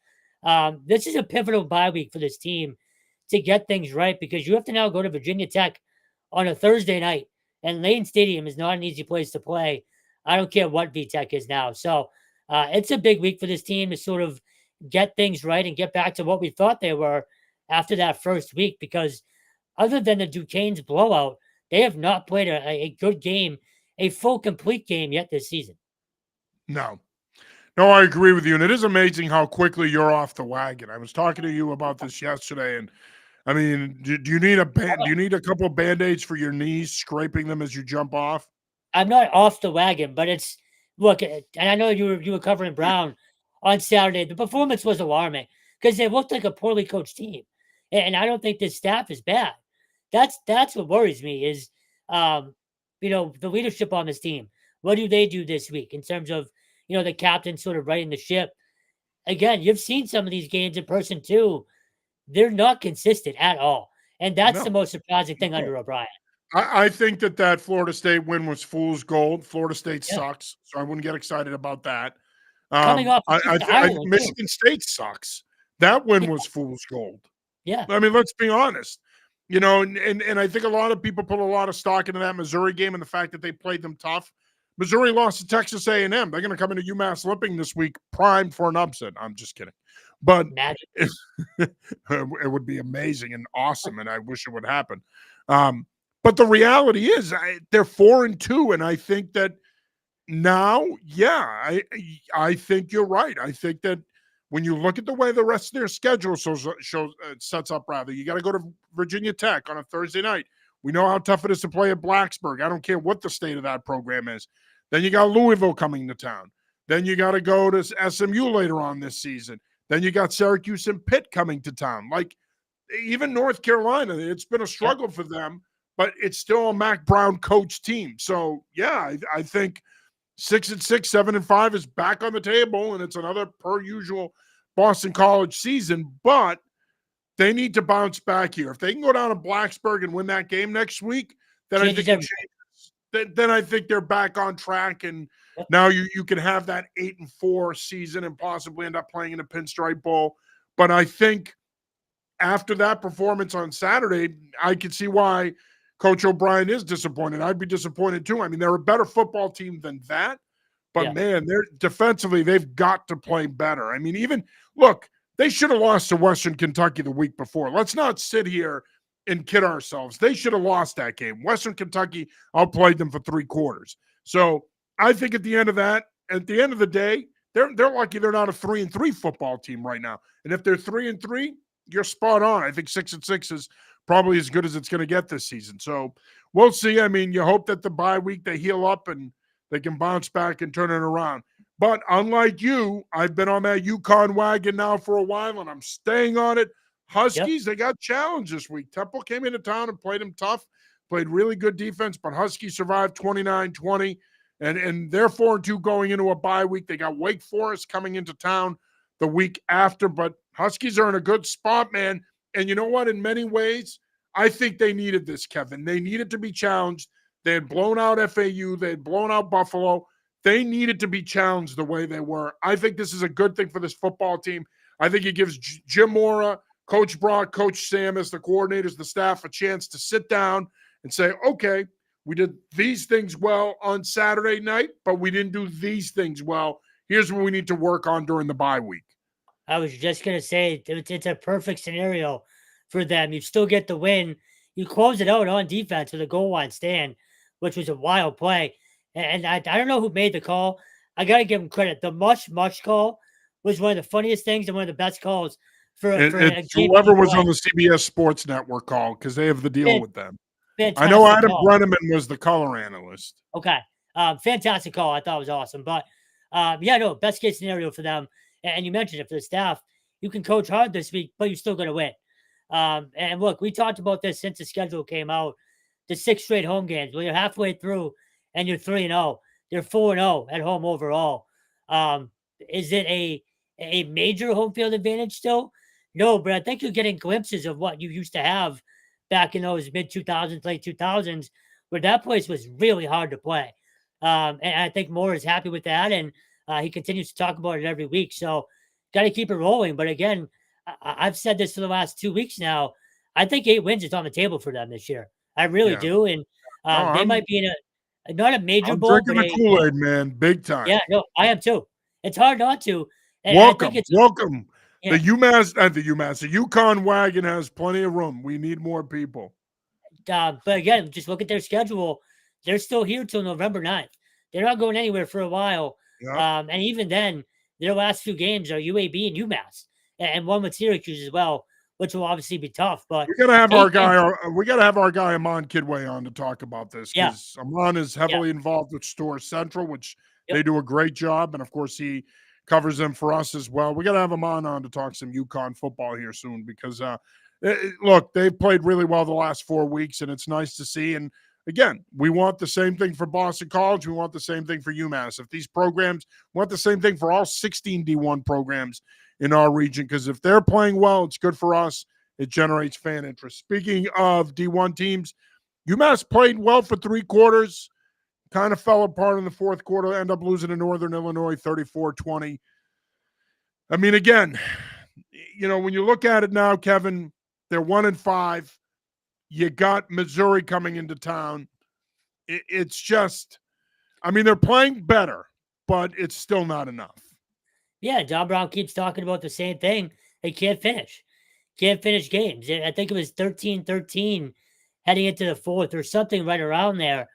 Speaker 2: This is a pivotal bye week for this team to get things right, because you have to now go to Virginia Tech on a Thursday night, and Lane Stadium is not an easy place to play. I don't care what VTech is now. So it's a big week for this team to sort of get things right and get back to what we thought they were after that first week, because other than the Duquesne's blowout, they have not played a good game, a full, complete game yet this season.
Speaker 1: No, I agree with you. And it is amazing how quickly you're off the wagon. I was talking to you about this yesterday, and I mean, do you need do you need a couple of Band-Aids for your knees, scraping them as you jump off?
Speaker 2: I'm not off the wagon, but look, and I know you were covering Brown on Saturday. The performance was alarming because they looked like a poorly coached team. And I don't think this staff is bad. That's what worries me is, the leadership on this team. What do they do this week in terms of, the captain sort of righting the ship? Again, you've seen some of these games in person too. They're not consistent at all. And that's the most surprising thing under O'Brien.
Speaker 1: I think that Florida State win was fool's gold. Florida State
Speaker 2: Yeah.
Speaker 1: sucks, so I wouldn't get excited about that.
Speaker 2: Coming off a
Speaker 1: I,
Speaker 2: trip
Speaker 1: I,
Speaker 2: to
Speaker 1: th- I
Speaker 2: Ireland too.
Speaker 1: Michigan State sucks. That win
Speaker 2: Yeah.
Speaker 1: was fool's gold.
Speaker 2: Yeah.
Speaker 1: I mean, let's be honest. And I think a lot of people put a lot of stock into that Missouri game and the fact that they played them tough. Missouri lost to Texas A&M. They're going to come into UMass Lipping this week, primed for an upset. I'm just kidding, but
Speaker 2: Magic.
Speaker 1: it would be amazing and awesome, and I wish it would happen. But the reality is, they're 4-2, and I think that now, yeah, I think you're right. I think that when you look at the way the rest of their schedule sets up, rather, you got to go to Virginia Tech on a Thursday night. We know how tough it is to play at Blacksburg. I don't care what the state of that program is. Then you got Louisville coming to town. Then you got to go to SMU later on this season. Then you got Syracuse and Pitt coming to town. Like, even North Carolina, it's been a struggle for them, but it's still a Mac Brown coach team. So, yeah, I think 6-6, 7-5 is back on the table, and it's another per usual Boston College season, but they need to bounce back here. If they can go down to Blacksburg and win that game next week, then I think then I think they're back on track, and now you can have that 8-4 season and possibly end up playing in a Pinstripe Bowl. But I think after that performance on Saturday, I can see why Coach O'Brien is disappointed. I'd be disappointed too. I mean, they're a better football team than that, but man, they're defensively, they've got to play better. I mean, look, they should have lost to Western Kentucky the week before. Let's not sit here and kid ourselves. They should have lost that game. Western Kentucky outplayed them for 3 quarters. So I think at the end of the day, they're lucky they're not a 3-3 football team right now. And if they're 3-3, you're spot on. I think 6-6 is probably as good as it's going to get this season. So we'll see. I mean, you hope that the bye week they heal up and they can bounce back and turn it around. But unlike you, I've been on that UConn wagon now for a while, and I'm staying on it. Huskies, they got challenged this week. Temple came into town and played them tough, played really good defense, but Huskies survived 29-20, and they're 4-2 going into a bye week. They got Wake Forest coming into town the week after, but Huskies are in a good spot, man. And you know what? In many ways, I think they needed this, Kevin. They needed to be challenged. They had blown out FAU. They had blown out Buffalo. They needed to be challenged the way they were. I think this is a good thing for this football team. I think it gives Jim Mora, Coach Brock, Coach Samus, the coordinators, the staff, a chance to sit down and say, okay, we did these things well on Saturday night, but we didn't do these things well. Here's what we need to work on during the bye week.
Speaker 2: I was just going to say, it's a perfect scenario for them. You still get the win. You close it out on defense with a goal line stand, which was a wild play. And I don't know who made the call. I got to give him credit. The much call was one of the funniest things and one of the best calls for a game.
Speaker 1: Whoever was on the CBS Sports Network call, because they have the deal with them. I know Adam Brenneman was the color analyst.
Speaker 2: Okay. Fantastic call. I thought it was awesome. But, best case scenario for them. And you mentioned it for the staff. You can coach hard this week, but you're still going to win. And look, we talked about this since the schedule came out. The 6 straight home games. Well, you're halfway through and you're 3-0. They're 4-0 at home overall. Is it a major home field advantage still? No, but I think you're getting glimpses of what you used to have back in those mid-2000s, late 2000s, where that place was really hard to play. And I think Moore is happy with that, and he continues to talk about it every week. So got to keep it rolling. But again, I've said this for the last 2 weeks now. I think 8 wins is on the table for them this year. I really do. And they might be in not a major bowl.
Speaker 1: I'm drinking the Kool-Aid, man, big time.
Speaker 2: Yeah, no, I am too. It's hard not to. And
Speaker 1: welcome.
Speaker 2: Yeah.
Speaker 1: The UConn wagon has plenty of room. We need more people.
Speaker 2: But again, just look at their schedule. They're still here till November 9th. They're not going anywhere for a while. Yeah. And even then, their last 2 games are UAB and UMass, and one with Syracuse as well, which will obviously be tough. But
Speaker 1: we gotta have our guy. We gotta have our guy Amon Kidway on to talk about this, because Amon is heavily involved with Store Central, which they do a great job, and of course he covers them for us as well. We gotta have Amon on to talk some UConn football here soon, because look, they've played really well the last 4 weeks, and it's nice to see. And again, we want the same thing for Boston College. We want the same thing for UMass. If these programs want the same thing for all 16 D1 programs in our region, because if they're playing well, it's good for us. It generates fan interest. Speaking of D1 teams, UMass played well for 3 quarters, kind of fell apart in the fourth quarter, end up losing to Northern Illinois 34-20. I mean, again, when you look at it now, Kevin, they're 1-5. You got Missouri coming into town. It's just, I mean, they're playing better, but it's still not enough.
Speaker 2: Yeah, John Brown keeps talking about the same thing. They can't finish. Can't finish games. I think it was 13-13 heading into the fourth or something right around there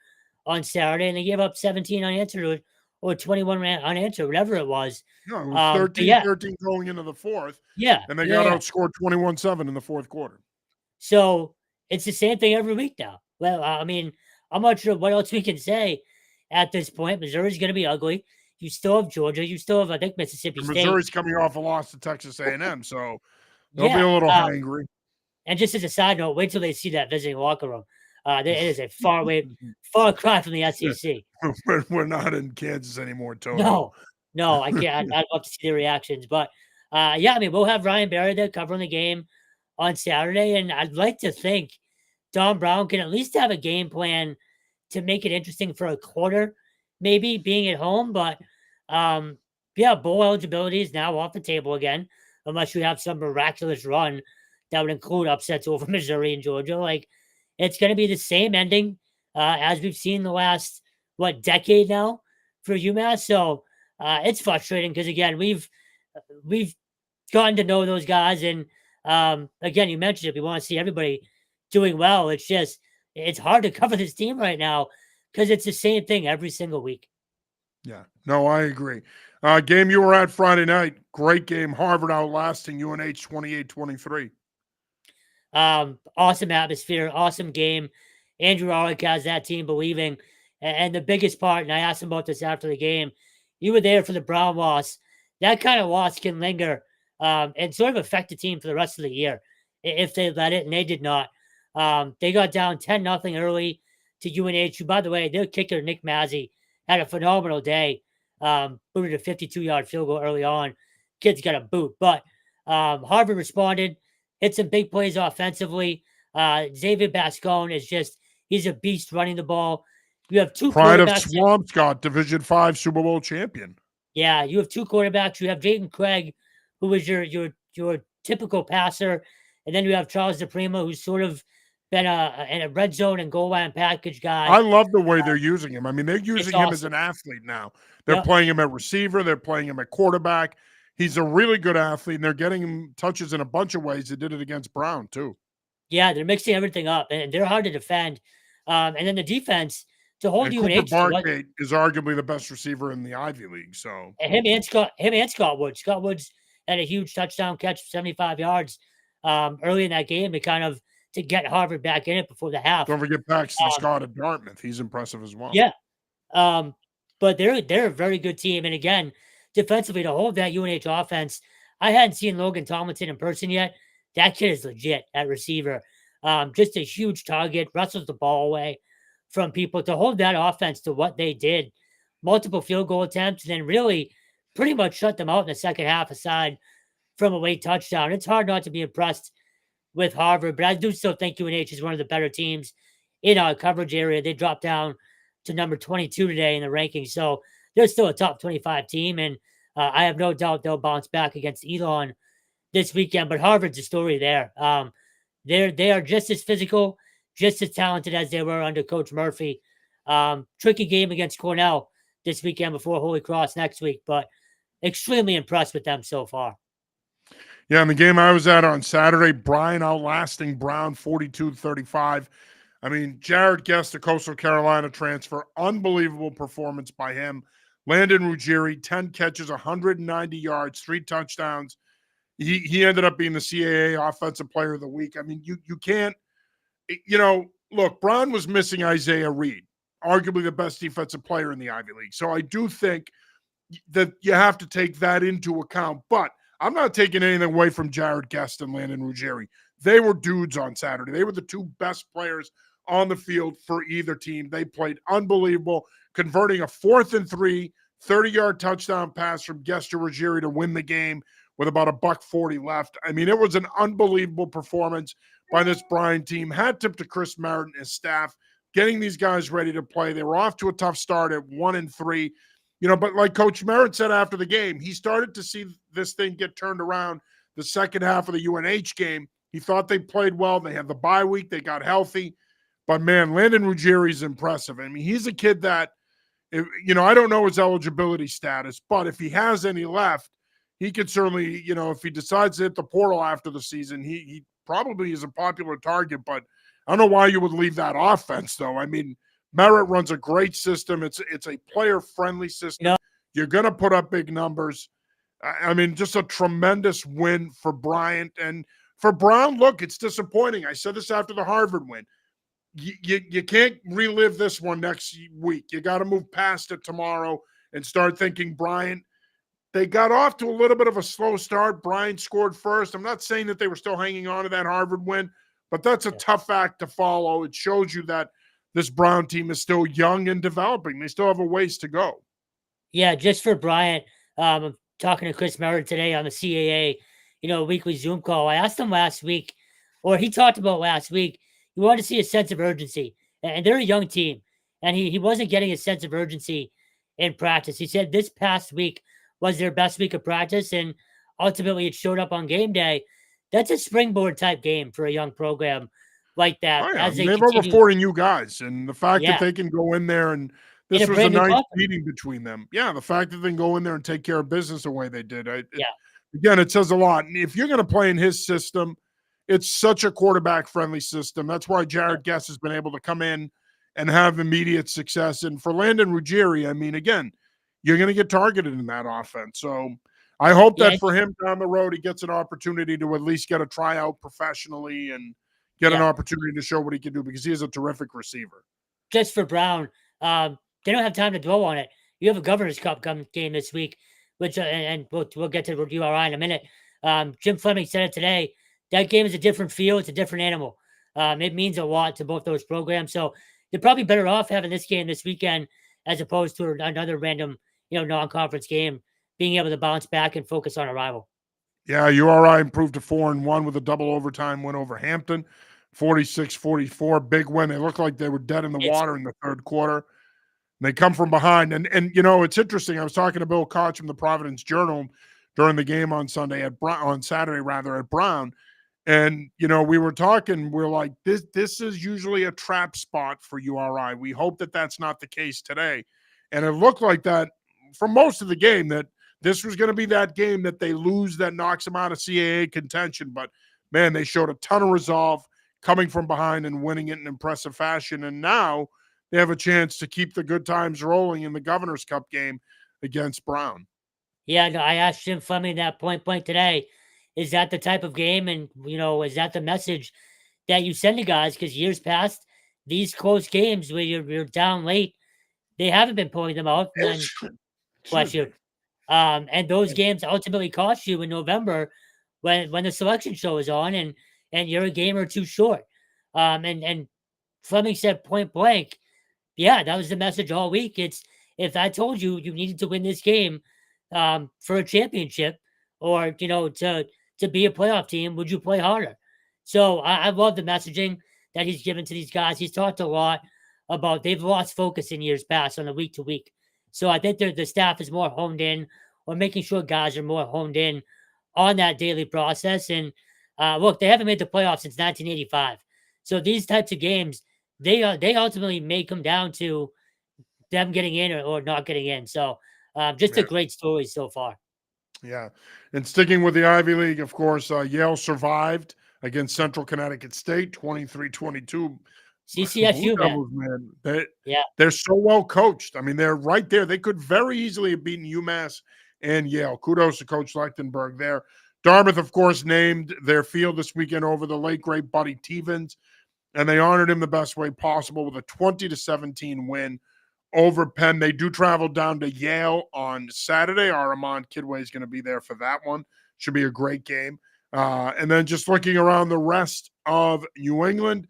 Speaker 2: on Saturday, and they gave up 17 unanswered or 21 unanswered, whatever it was.
Speaker 1: No, it was 13-13 going into the fourth.
Speaker 2: Yeah.
Speaker 1: And they got outscored 21-7 in the fourth quarter.
Speaker 2: So it's the same thing every week now. Well, I mean, I'm not sure what else we can say at this point. Missouri's going to be ugly. You still have Georgia. You still have, I think, Mississippi State.
Speaker 1: Missouri's coming off a loss to Texas A&M, so they'll be a little hangry.
Speaker 2: And just as a side note, wait till they see that visiting locker room. It is a far cry from the SEC.
Speaker 1: We're not in Kansas anymore, Toto.
Speaker 2: No, I can't. I'd love to see the reactions. But, I mean, we'll have Ryan Barry there covering the game on Saturday, and I'd like to think Don Brown can at least have a game plan to make it interesting for a quarter, maybe being at home. But, bowl eligibility is now off the table again, unless you have some miraculous run that would include upsets over Missouri and Georgia. Like, it's going to be the same ending as we've seen the last, decade now for UMass. So it's frustrating because, again, we've gotten to know those guys. And, again, you mentioned it. We want to see everybody doing well. It's just, it's hard to cover this team right now because it's the same thing every single week.
Speaker 1: Yeah, no, I agree. Game you were at Friday night, great game. Harvard outlasting UNH 28-23.
Speaker 2: Awesome atmosphere, awesome game. Andrew Arlick has that team believing. And the biggest part, and I asked him about this after the game, you were there for the Brown loss. That kind of loss can linger and sort of affect the team for the rest of the year if they let it, and they did not. They got down 10-0 early to UNH, who, by the way, their kicker, Nick Mazzy, had a phenomenal day. Booted a 52-yard field goal early on. Kid's got a boot. But Harvard responded, hit some big plays offensively. Xavier Bascone is just, he's a beast running the ball. You have two
Speaker 1: Pride of Swampscott, Division V Super Bowl champion. Yeah,
Speaker 2: you have two quarterbacks. You have Jayden Craig, who is your typical passer. And then you have Charles DePrima, who's sort of been in a red zone and goal line package guy.
Speaker 1: I love the way they're using him. I mean, they're using him as an athlete now. They're playing him at receiver. They're playing him at quarterback. He's a really good athlete, and they're getting him touches in a bunch of ways. They did it against Brown, too.
Speaker 2: Yeah, they're mixing everything up, and they're hard to defend. And then the defense, to hold
Speaker 1: and
Speaker 2: UNH.
Speaker 1: Cooper Barkgate is arguably the best receiver in the Ivy League. So
Speaker 2: him and Scott Woods. Scott Woods had a huge touchdown catch, 75 yards early in that game to get Harvard back in it before the half.
Speaker 1: Don't forget Paxton Scott at Dartmouth. He's impressive as well.
Speaker 2: Yeah. But they're a very good team. And again, defensively, to hold that UNH offense, I hadn't seen Logan Tomlinson in person yet. That kid is legit at receiver. Just a huge target, wrestles the ball away from people. To hold that offense to what they did, multiple field goal attempts, and then really pretty much shut them out in the second half aside from a late touchdown. It's hard not to be impressed with Harvard, but I do still think UNH is one of the better teams in our coverage area. They dropped down to number 22 today in the rankings, so they're still a top 25 team, and I have no doubt they'll bounce back against Elon this weekend. But Harvard's a story there. They are just as physical, just as talented as they were under Coach Murphy. Tricky game against Cornell this weekend before Holy Cross next week, but extremely impressed with them so far.
Speaker 1: Yeah, in the game I was at on Saturday, Bryan outlasting Brown 42-35. I mean, Jared Guest, a Coastal Carolina transfer, unbelievable performance by him. Landon Ruggieri, 10 catches, 190 yards, 3 touchdowns. He ended up being the CAA Offensive Player of the Week. I mean, you can't, look, Brown was missing Isaiah Reed, arguably the best defensive player in the Ivy League. So I do think that you have to take that into account. But I'm not taking anything away from Jared Guest and Landon Ruggieri. They were dudes on Saturday. They were the two best players on the field for either team. They played unbelievable, converting a 4th and 3, 30-yard touchdown pass from Guest to Ruggieri to win the game with about $140 left. I mean, it was an unbelievable performance by this Bryant team. Hat tip to Chris Merritt and his staff, getting these guys ready to play. They were off to a tough start at 1-3. But like Coach Merritt said after the game, he started to see this thing get turned around the second half of the UNH game. He thought they played well. They had the bye week. They got healthy. But, man, Landon Ruggieri is impressive. I mean, he's a kid that, I don't know his eligibility status, but if he has any left, he could certainly, if he decides to hit the portal after the season, he probably is a popular target. But I don't know why you would leave that offense, though. I mean, Merritt runs a great system. It's a player-friendly system. You're going to put up big numbers. I mean, just a tremendous win for Bryant. And for Brown, look, it's disappointing. I said this after the Harvard win. You can't relive this one next week. You got to move past it tomorrow and start thinking Bryant. They got off to a little bit of a slow start. Bryant scored first. I'm not saying that they were still hanging on to that Harvard win, but that's a tough act to follow. It shows you that this Brown team is still young and developing. They still have a ways to go.
Speaker 2: Yeah, just for Bryant, I'm talking to Chris Merritt today on the CAA, weekly Zoom call. I asked him last week, or he talked about last week, he wanted to see a sense of urgency. And they're a young team, and he wasn't getting a sense of urgency in practice. He said this past week was their best week of practice, and ultimately it showed up on game day. That's a springboard type game for a young program like that.
Speaker 1: Oh, yeah.
Speaker 2: As
Speaker 1: they have over 40 new guys, and the fact that they can go in there and this was a nice meeting between them. Yeah, the fact that they can go in there and take care of business the way they did. Again, it says a lot. And if you're going to play in his system, it's such a quarterback-friendly system. That's why Jared Guess has been able to come in and have immediate success. And for Landon Ruggieri, I mean, again, you're going to get targeted in that offense. So I hope that for him down the road, he gets an opportunity to at least get a tryout professionally and get an opportunity to show what he can do because he is a terrific receiver.
Speaker 2: Just for Brown, they don't have time to dwell on it. You have a Governor's Cup game this week, which and we'll get to URI in a minute. Jim Fleming said it today. That game is a different feel. It's a different animal. It means a lot to both those programs. So they're probably better off having this game this weekend as opposed to another random, non-conference game, being able to bounce back and focus on a rival.
Speaker 1: Yeah, URI improved to 4-1 with a double overtime win over Hampton, 46-44. Big win. They looked like they were dead in the water in the third quarter. They come from behind. And it's interesting. I was talking to Bill Koch from the Providence Journal during the game on Saturday at Brown. And, we were talking, we're like, this is usually a trap spot for URI. We hope that that's not the case today. And it looked like that for most of the game, that this was going to be that game that they lose that knocks them out of CAA contention. But, man, they showed a ton of resolve coming from behind and winning it in impressive fashion. And now they have a chance to keep the good times rolling in the Governor's Cup game against Brown.
Speaker 2: Yeah, no, I asked Jim Fleming that point blank today. Is that the type of game? And, is that the message that you send to guys? Because years past, these close games where you're down late, they haven't been pulling them out. And bless you. And those games ultimately cost you in November when the selection show is on and you're a game or two short. And Fleming said point blank, yeah, that was the message all week. It's if I told you needed to win this game for a championship or, to be a playoff team, would you play harder? So I love the messaging that he's given to these guys. He's talked a lot about they've lost focus in years past on the week to week. So I think the staff is more honed in or making sure guys are more honed in on that daily process. And look, they haven't made the playoffs since 1985. So these types of games, they ultimately may come down to them getting in or not getting in. So just a great story so far.
Speaker 1: Yeah. And sticking with the Ivy League, of course, Yale survived against Central Connecticut State, 23-22.
Speaker 2: CCSU,
Speaker 1: man. They're so well coached. I mean, they're right there. They could very easily have beaten UMass and Yale. Kudos to Coach Lechtenberg there. Dartmouth, of course, named their field this weekend over the late, great Buddy Tevens, and they honored him the best way possible with a 20-17 win over Penn. They do travel down to Yale on Saturday. Armand Kidway is going to be there for that one. Should be a great game. And then just looking around the rest of New England,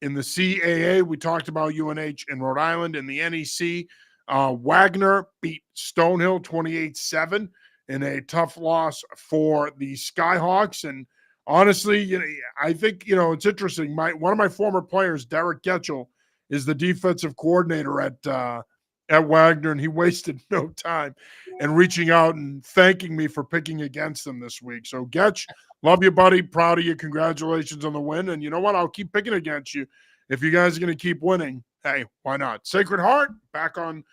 Speaker 1: in the CAA, we talked about UNH and Rhode Island. In the NEC, Wagner beat Stonehill 28-7 in a tough loss for the Skyhawks. And honestly, I think it's interesting. One of my former players, Derek Getchell, is the defensive coordinator at Wagner, and he wasted no time in reaching out and thanking me for picking against them this week. So, Getch, love you, buddy. Proud of you. Congratulations on the win. And you know what? I'll keep picking against you if you guys are going to keep winning. Hey, why not? Sacred Heart back on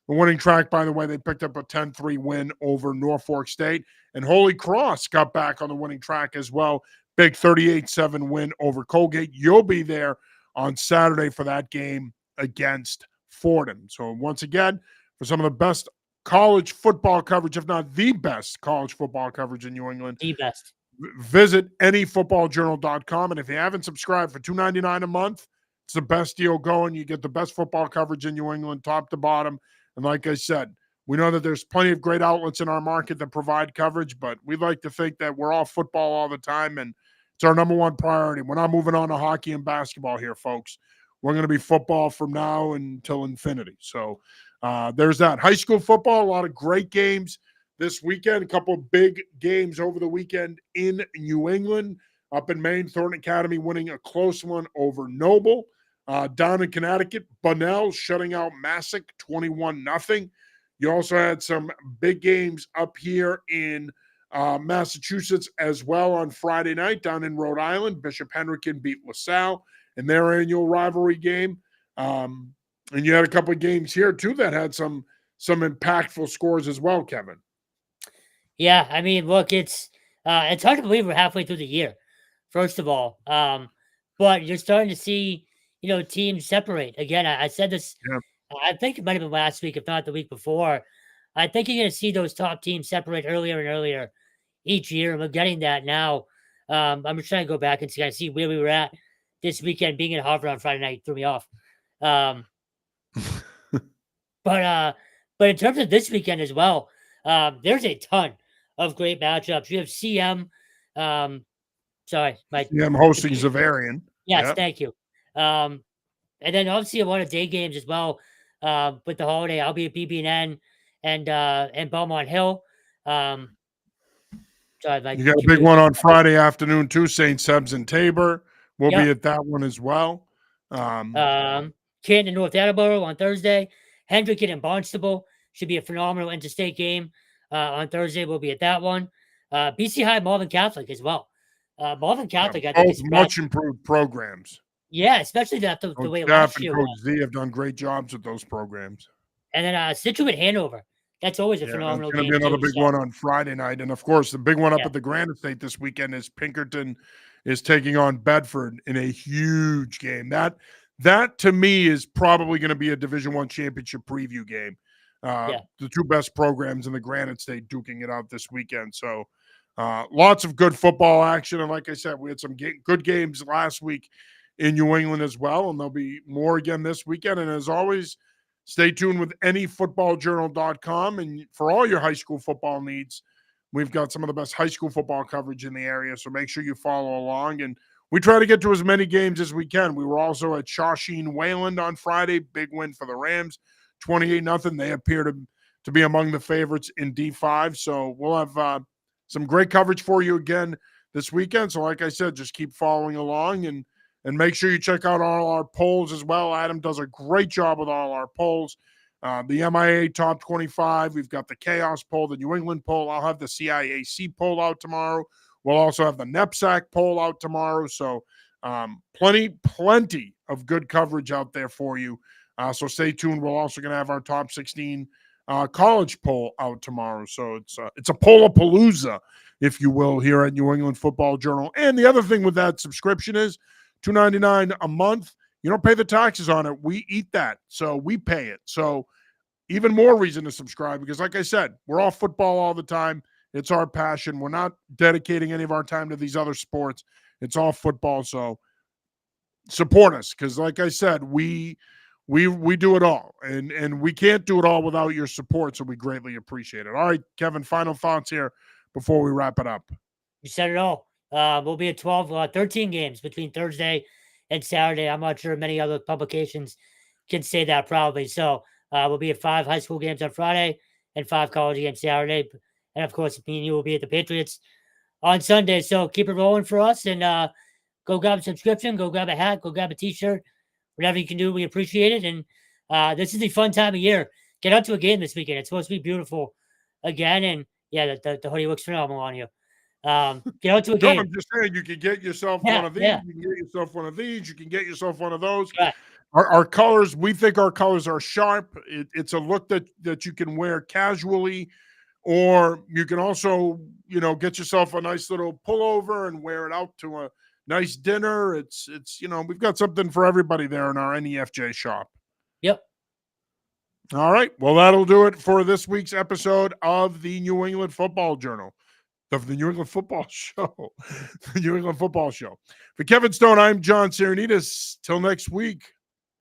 Speaker 1: the winning track. By the way, they picked up a 10-3 win over Norfolk State. And Holy Cross got back on the winning track as well. Big 38-7 win over Colgate. You'll be there on Saturday for that game against Fordham. So once again, for some of the best college football coverage, if not the best college football coverage in New England,
Speaker 2: The best.
Speaker 1: Visit anyfootballjournal.com. And if you haven't subscribed for $2.99 a month, it's the best deal going. You get the best football coverage in New England, top to bottom. And like I said, we know that there's plenty of great outlets in our market that provide coverage, but we like to think that we're all football all the time, and it's our number one priority. We're not moving on to hockey and basketball here, folks. We're going to be football from now until infinity. So there's that. High school football, a lot of great games this weekend. A couple of big games over the weekend in New England. Up in Maine, Thornton Academy winning a close one over Noble. Down in Connecticut, Bunnell shutting out Massac 21-0. You also had some big games up here in Massachusetts as well on Friday night. Down in Rhode Island, Bishop Henrican beat LaSalle in their annual rivalry game. And you had a couple of games here, too, that had some impactful scores as well, Kevin.
Speaker 2: Yeah, I mean, look, it's hard to believe we're halfway through the year, first of all. But you're starting to see, teams separate. Again, I said this,
Speaker 1: Yeah.
Speaker 2: I think it might have been last week, if not the week before. I think you're going to see those top teams separate earlier and earlier each year, and we're getting that now. I'm just trying to go back and see where we were at this weekend. Being in Harvard on Friday night threw me off. But in terms of this weekend as well, there's a ton of great matchups. You have CM. Sorry,
Speaker 1: CM hosting Zavarian.
Speaker 2: Yes, yep. Thank you. And then obviously a lot of day games as well. With the holiday, I'll be at BB&N and Belmont Hill. Sorry,
Speaker 1: you got a big one on Friday afternoon too. St. Seb's and Tabor. We'll be at that one as well.
Speaker 2: Canton, North Attleboro on Thursday. Hendricken and Barnstable should be a phenomenal interstate game. On Thursday, we'll be at that one. BC High, Malvern Catholic as well. Malvern Catholic, I think,
Speaker 1: both much improved programs.
Speaker 2: Yeah, especially the way last year
Speaker 1: Coach Z have done great jobs with those programs.
Speaker 2: And then Situate Hanover. That's always a phenomenal game.
Speaker 1: It's going to be another big one on Friday night. And, of course, the big one up at the Granite State this weekend is Pinkerton is taking on Bedford in a huge game. That to me, is probably going to be a Division I championship preview game. The two best programs in the Granite State duking it out this weekend. So, lots of good football action. And like I said, we had some good games last week in New England as well, and there'll be more again this weekend. And as always, stay tuned with anyfootballjournal.com. And for all your high school football needs, we've got some of the best high school football coverage in the area. So make sure you follow along. And we try to get to as many games as we can. We were also at Shawsheen Wayland on Friday. Big win for the Rams, 28-0. They appear to be among the favorites in D5. So we'll have some great coverage for you again this weekend. So like I said, just keep following along and make sure you check out all our polls as well. Adam does a great job with all our polls. The MIA Top 25. We've got the Chaos poll, the New England poll. I'll have the CIAC poll out tomorrow. We'll also have the NEPSAC poll out tomorrow. So plenty of good coverage out there for you. So stay tuned. We're also going to have our top 16 college poll out tomorrow. So it's a poll-a-palooza, if you will, here at New England Football Journal. And the other thing with that subscription is $2.99 a month. You don't pay the taxes on it. We eat that, so we pay it. So even more reason to subscribe because, like I said, we're all football all the time. It's our passion. We're not dedicating any of our time to these other sports. It's all football. So support us because, like I said, we do it all, and we can't do it all without your support. So we greatly appreciate it. All right, Kevin, final thoughts here before we wrap it up.
Speaker 2: You said it all. We'll be at 13 games between Thursday and Saturday. I'm not sure many other publications can say that proudly. So we'll be at 5 high school games on Friday and 5 college games Saturday. And, of course, me and you will be at the Patriots on Sunday. So keep it rolling for us, and go grab a subscription, go grab a hat, go grab a t-shirt, whatever you can do. We appreciate it. And this is a fun time of year. Get out to a game this weekend. It's supposed to be beautiful again. And yeah, the hoodie looks phenomenal on you. Get out to a
Speaker 1: No,
Speaker 2: game.
Speaker 1: I'm just saying you can get yourself one of these.
Speaker 2: Yeah.
Speaker 1: You can get yourself one of these. You can get yourself one of those.
Speaker 2: Right.
Speaker 1: Our colors, we think our colors are sharp. It's a look that you can wear casually, or you can also, get yourself a nice little pullover and wear it out to a nice dinner. It's we've got something for everybody there in our NEFJ shop.
Speaker 2: Yep.
Speaker 1: All right. Well, that'll do it for this week's episode of the New England Football Journal. Of the New England Football Show. The New England Football Show. For Kevin Stone, I'm John Serenitas. Till next week.